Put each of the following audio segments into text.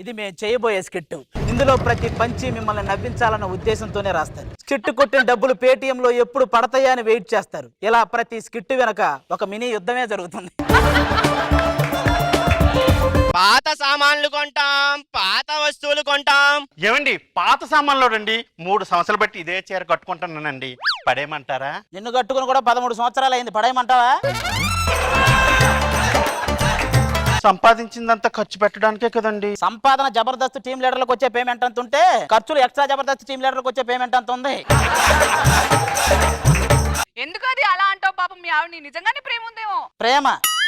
ఇది మేము చేయబోయే స్కిట్. ఇందులో ప్రతి పంచి మిమ్మల్ని నవ్వించాలన్న ఉద్దేశంతోనే రాస్తారు. స్కిట్ కొట్టిన డబ్బులు పేటిఎం లో ఎప్పుడు పడతాయా అని వెయిట్ చేస్తారు. ఇలా ప్రతి స్కిట్ వెనక ఒక మినీ యుద్ధమే జరుగుతుంది. పాత సామాన్లు కొంటాం, పాత వస్తువులు కొంటాం. ఏమండి పాత సామాన్లో రండి 3 సంవత్సరాలు బట్టి ఇదే చీర కట్టుకుంటున్నానండి, పడేయమంటారా? నిన్ను కట్టుకుని కూడా 13 సంవత్సరాలు అయింది, పడేయమంటావా? సంపాదించిందంతా ఖర్చు పెట్టడానికే కదండి. సంపాదన జబర్దస్త్ టీమ్ లీడర్లకు వచ్చే పేమెంట్ అంత ఉంటే ఖర్చులు ఎక్స్ట్రా జబర్దస్త్ టీమ్ లీడర్లకు వచ్చే పేమెంట్ అంత ఉంది. ఎందుకు అది అలా అంటావు? పాపం మీ ఆవిడ నిజంగానే ప్రేమ ఉందేమో. ప్రేమ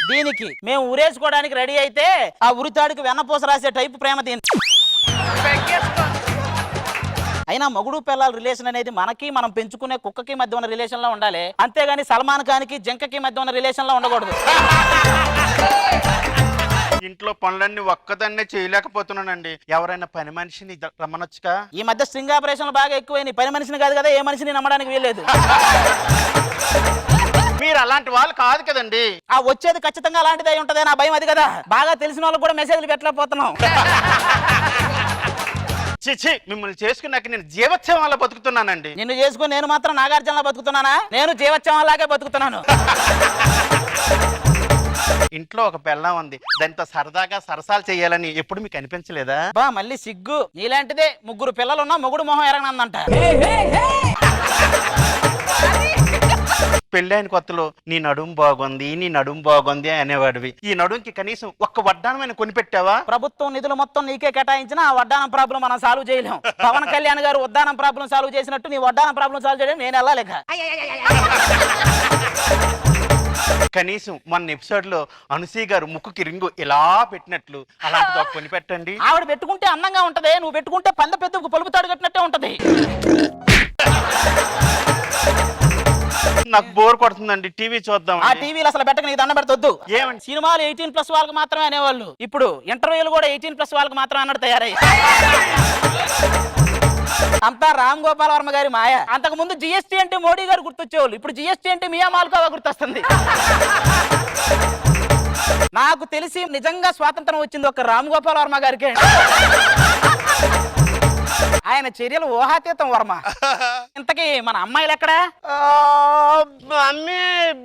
దీనికి మేము ఉరేసుకోవడానికి రెడీ అయితే ఆ ఉరితాడికి వెన్నపూస రాసే టైపు ప్రేమ దీనికి. అయినా మగుడు పిల్లల రిలేషన్ అనేది మనకి మనం పెంచుకునే కుక్కకి మధ్య ఉన్న రిలేషన్ లో ఉండాలి, అంతేగాని సల్మాన్ ఖాన్ కి జింకకి మధ్య ఉన్న రిలేషన్ లో ఉండకూడదు. ఇంట్లో పనులన్నీ ఒక్కదాన్నే చేయలేకపోతున్నానండి, ఎవరైనా పని మనిషిని రమ్మనొచ్చుగా? ఈ మధ్య స్ట్రింగ్ ఆపరేషన్లు బాగా ఎక్కువైనాయి. పని మనిషిని కాదు కదా, ఏ మనిషిని నమ్మడానికి వీల్లేదు. మీరు అలాంటి వాళ్ళు కాదు కదండి. ఆ వచ్చేది ఖచ్చితంగా అలాంటిది అయి ఉంటది, నా భయం అది కదా. బాగా తెలిసిన వాళ్ళకి కూడా మెసేజ్లు పెట్టలేకపోతున్నాం. చిచి, మిమ్మల్ని చేసుకున్నాక నేను జీవోత్సవంలా బతుకుతున్నానండి. నిన్ను చేసుకుని నేను మాత్రం నాగార్జునలా బతుకుతున్నానా? నేను జీవోత్సవంలాగే బతుకుతున్నాను. ఇంట్లో ఒక పెళ్ళం ఉంది, దాంతో సరదాగా సరసాలు చేయాలని ఎప్పుడు మీకు అనిపించలేదా? బా మళ్ళీ సిగ్గు. నీలాంటిదే 3 పిల్లలున్నా మొగుడు మొహం ఎరగనందంట. పెళ్ళైన కొత్తలో నీ నడుం బాగుంది, నీ నడుం బాగుంది అనేవాడివి. ఈ నడుంకి కనీసం ఒక్క వడ్డానమైన కొనిపెట్టావా? ప్రభుత్వం నిధులు మొత్తం నీకే కేటాయించిన ఆ వడ్డానం ప్రాబ్లం మనం సాల్వ్ చేయలేం. పవన్ కళ్యాణ్ గారు వడ్డానం ప్రాబ్లం సాల్వ్ చేసినట్టు నీ వడ్డానం ప్రాబ్లం సాల్వ్ చేయడం నేను వెళ్ళలేక. కనీసం మొన్న ఎపిసోడ్ లో అనసూయ గారు ముక్కుకి రింగు ఇలా పెట్టినట్లు అలాంటిది ఒక కొనిపెట్టండి. ఆవిడ పెట్టుకుంటే అందంగా ఉంటది, నువ్వు పెట్టుకుంటే పంద పెద్ద పలుపు తాడు కట్టినట్టే ఉంటది. నాకు బోర్ కొడుతుందండి, టీవీ చూద్దాం. ఆ టీవీలు అసలు పెట్టక నీకు దండ పెడతొద్దు. ఏమండి? సినిమాలు 18+ వాళ్ళకి మాత్రమే అనేవాళ్ళు, ఇప్పుడు ఇంటర్వ్యూలు కూడా 18+ వాళ్ళకి మాత్రమే అన్నట్టు తయారయ్యి. అంతా రామ్ గోపాల్ వర్మ గారి మాయ. అంతకు ముందు జిఎస్టీ అంటే మోడీ గారు గుర్తొచ్చేవాళ్ళు, ఇప్పుడు జిఎస్టీ అంటే మియా మాల్కోవా గుర్తొస్తుంది. నాకు తెలిసి నిజంగా స్వాతంత్రం వచ్చింది ఒక రామ్ గోపాల్ వర్మ గారికి. ఆయన చర్యలు ఊహాతీతం వర్మ. ఇంతకీ మన అమ్మాయిలు ఎక్కడా?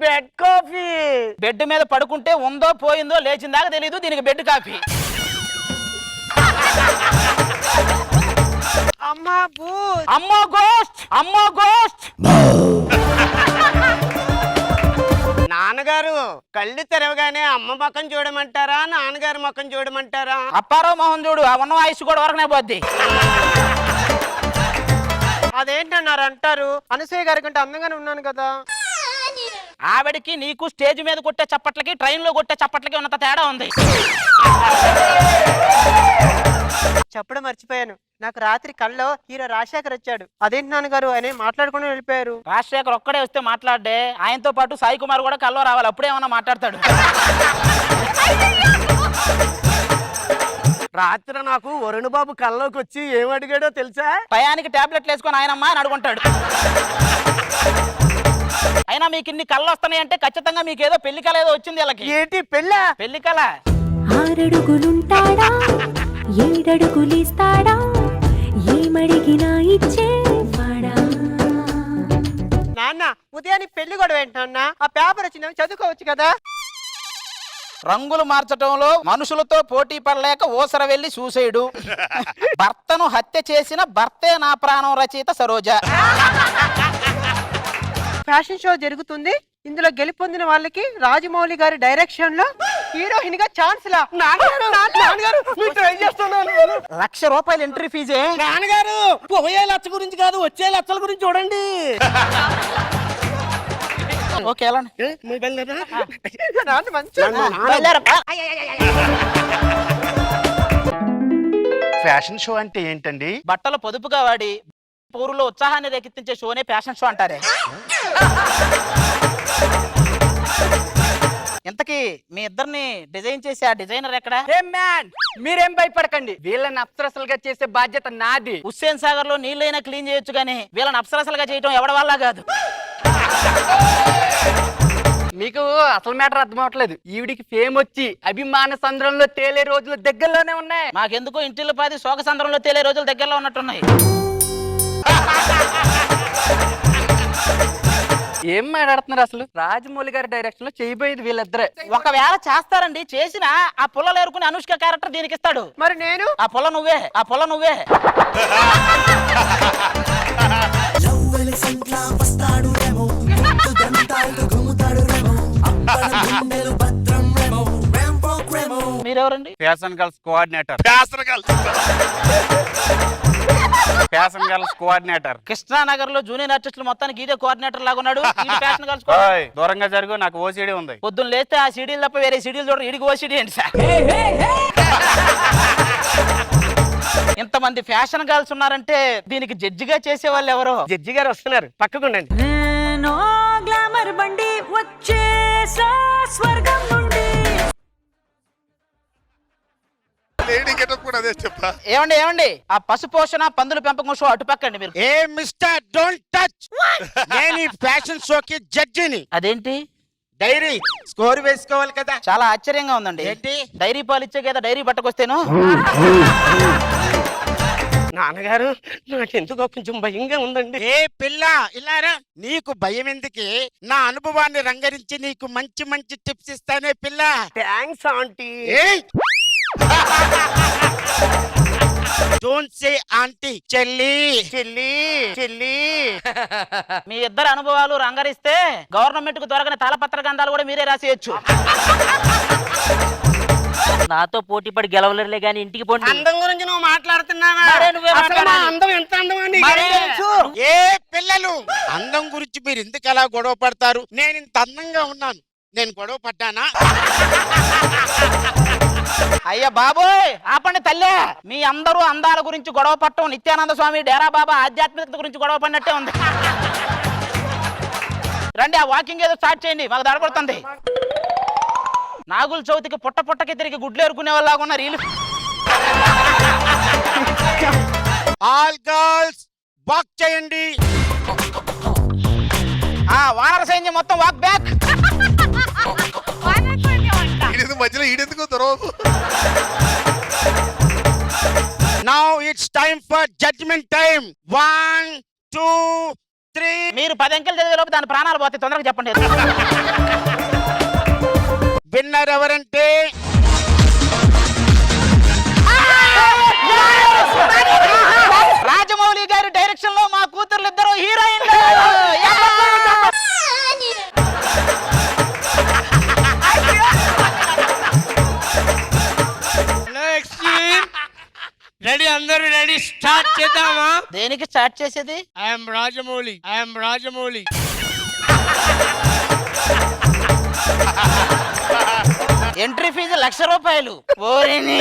Bed coffee. బెడ్ మీద పడుకుంటే ఉందో పోయిందో లేచిందాకా తెలీదు, దీనికి బెడ్ కాఫీ. అమ్మో గోస్ట్, అమ్మో గోస్ట్. నాన్నగారు కళ్ళు తెరవగానే అమ్మ ముఖం చూడమంటారా, నాన్నగారు ముఖం చూడమంటారా? అప్పారావు మోహన్ చూడు, ఆ ఉన్న వయసు కూడా వరకనే పోద్ది. అదేంటన్నారు అంటారు? అనసూయ గారి కంటే అందంగానే ఉన్నాను కదా. ఆవిడికి నీకు స్టేజ్ మీద కొట్టే చప్పట్లకి ట్రైన్ లో కొట్టే చప్పట్లకి ఉన్నంత తేడా ఉంది. చెప్పడం మర్చిపోయాను, నాకు రాత్రి కల్లో హీరో రాజశేఖర్ వచ్చాడు. అదేంటి నాన్నగారు ఆయన మాట్లాడుకుని వెళ్ళిపోయారు? రాజశేఖర్ ఒక్కడే వస్తే మాట్లాడే, ఆయనతో పాటు సాయి కుమార్ కూడా కల్లో రావాలి, అప్పుడేమన్నా మాట్లాడతాడు. రాత్రి నాకు వరుణ్ బాబు కల్లోకి వచ్చి ఏమడిగాడో తెలుసా? టయానికి టాబ్లెట్లు వేసుకొని ఆయనమ్మా అని అడుగుంటాడు. అయినా మీకు ఇన్ని కళ్ళు వస్తున్నాయి అంటే ఖచ్చితంగా మీకు ఏదో పెళ్లి కళ ఏదో వచ్చింది. వీళ్ళకి ఏంటి పెళ్ళ? పెళ్లి కళ. 6 అడుగులుంటాడా 7 అడుగులిస్తాడా ఏమడిగినా ఇచ్చేవాడా. నాన్న ఉదయానికి పెళ్లి కూడా ఏంటన్నా? ఆ పేపర్ వచ్చిందని చదువుకోవచ్చు కదా. రంగులు మార్చటంలో మనుషులతో పోటీ పడలేక ఓసర వెళ్లి సూసైడు. భర్తను హత్య చేసిన భర్తే నా ప్రాణం రచయిత సరోజ. ఫ్యాషన్ షో జరుగుతుంది, ఇందులో గెలుపొందిన వాళ్ళకి రాజమౌళి గారి డైరెక్షన్ లో హీరోయిన్ గా ఛాన్స్ లా. నాన్నగారు ట్రై చేస్తున్నాను. 1,00,000 రూపాయలు ఎంట్రీ ఫీజే. నాన్నగారు పోయే లచ్చ గురించి కాదు, వచ్చే లచ్చల గురించి చూడండి. ఓకే ఫ్యాషన్ షో అంటే ఏంటండి? బట్టలు పొదుపుగా వాడి పౌరులో ఉత్సాహాన్ని రేకెత్తించే షోనే ఫ్యాషన్ షో అంటారే. ఇంతకీ మీ ఇద్దరిని డిజైన్ చేసి ఆ డిజైనర్ ఎక్కడ? మీరేం భయపడకండి, వీళ్ళని అప్సరసలుగా చేసే బాధ్యత నాది. హుస్సేన్ సాగర్ లో నీళ్ళైనా క్లీన్ చేయొచ్చు కానీ వీళ్ళని అప్సరసలుగా చేయటం ఎవరి వల్ల కాదు. మీకు అసలు మ్యాటర్ అర్థం అవట్లేదు. ఈవిడికి ఫేమ్ వచ్చి అభిమాన సంద్రంలో తేలే రోజులు దగ్గరలోనే ఉన్నాయి. మాకెందుకో ఇంటిలో పాది శోక సంద్రంలో తేలే రోజులు దగ్గరలో ఉన్నట్టున్నాయి. ఏం మాట్లాడుతున్నారు అసలు? రాజమౌళి గారి డైరెక్షన్ లో చేయబోయేది వీళ్ళిద్దరే. ఒకవేళ చేస్తారండి, చేసిన ఆ పుల్లలు ఏరుకుని అనుష్క క్యారెక్టర్ దీనికి ఇస్తాడు. మరి నేను ఆ పుల్ల నువ్వే. మీరెవరండి? Fashion girls coordinator. కృష్ణానగర్ లో జూనియర్ ఆర్టిస్టులు మొత్తానికి ఇదే కోఆర్డినేటర్ లాగా ఉన్నాడు. ఈ ఫ్యాషన్ గర్ల్స్ దూరంగా జరుగు, నాకు ఓసిడి ఉంది. పొద్దున్న లేస్తే ఆ సీడీలు తప్ప వేరే సీడీలు చూడరు. ఇడికి ఓసిడి ఏంటి సార్? ఇంతమంది ఫ్యాషన్ గర్ల్స్ ఉన్నారంటే దీనికి జడ్జిగా చేసే వాళ్ళు ఎవరో? జడ్జి గారు వస్తున్నారు, పక్కకుండండి. గ్లామర్ బండి వచ్చేసా స్వర్గం నుండి. ఏమండి ఆ పశు పోషణ పందుల పెంపకం షో అటుపక్కండి మీరు. ఏ మిస్టర్ డోంట్ టచ్. నేను ఈ ఫ్యాషన్ షోకి జడ్జిని. అదేంటి? డైరీ స్కోర్ వేసుకోవాలి కదా. చాలా ఆశ్చర్యంగా ఉందండి. ఏంటి? డైరీ పాలు ఇచ్చే కదా డైరీ పట్టకొస్తేను. నాన్నగారు నాకు ఎందుకో కొంచెం భయంగా ఉందండి. ఏ పిల్ల ఇలారా, నీకు భయం ఎందుకే? నా అనుభవాన్ని రంగరించి నీకు మంచి మంచి టిప్స్ ఇస్తానే పిల్ల. Thanks aunty. Don't say aunty, చెల్లి. మీ ఇద్దరు అనుభవాలు రంగరిస్తే గవర్నమెంట్ కు దొరకని తాళపత్ర గంధాలు కూడా మీరే రాసేయచ్చు. నాతో పోటీ పడి గెలవలేరులే గాని ఇంటికి పోండి. అందం గురించి నువ్వు మాట్లాడుతున్నావా? నువ్వే అసలు మా మాట్లాడాలి. అందం ఎంత అందమా నీకు మరే. తెలుసు? ఏ పిల్లలు, అందం గురించి మీరు ఎందుకు అలా గొడవ పడతారు? నేను ఇంత అందంగా ఉన్నాను, నేను గొడవ పడ్డానా? అయ్యా బాబోయ్ ఆపండి తల్లే. మీ అందరూ అందాల గురించి గొడవ పట్టడం నిత్యానంద స్వామి డేరా బాబా ఆధ్యాత్మికత గురించి గొడవ పడినట్టే ఉంది. రండి ఆ వాకింగ్ ఏదో స్టార్ట్ చేయండి, మాకు దడపడుతుంది. నాగుల చవితికి పుట్టకి తిరిగి గుడ్లు ఏరుకునే వాళ్ళగా ఉన్నారు వీళ్ళు. ఆల్ గర్ల్స్ వాక్ చేయండి. వానర సైన్యం మొత్తం వాక్ బ్యాక్. మధ్యలో ఈడెందుకు దొరవదు. Now it's time for judgment time. 1 2 3. మీరు 10 అంకెలు చదివే లోపు దాని ప్రాణాలు పోతే తొందరగా చెప్పండి. విన్నర్ ఎవరంటే రాజమౌళి గారి డైరెక్షన్ లో మా కూతుర్లు ఇద్దరు హీరోయిన్లు. రెడీ, అందరూ రెడీ, స్టార్ట్ చేద్దామా? దేనికి స్టార్ట్ చేసేది? ఐఎమ్ రాజమౌళి. ఎంట్రీ ఫీజు 1,00,000 రూపాయలు. ఓరి నీ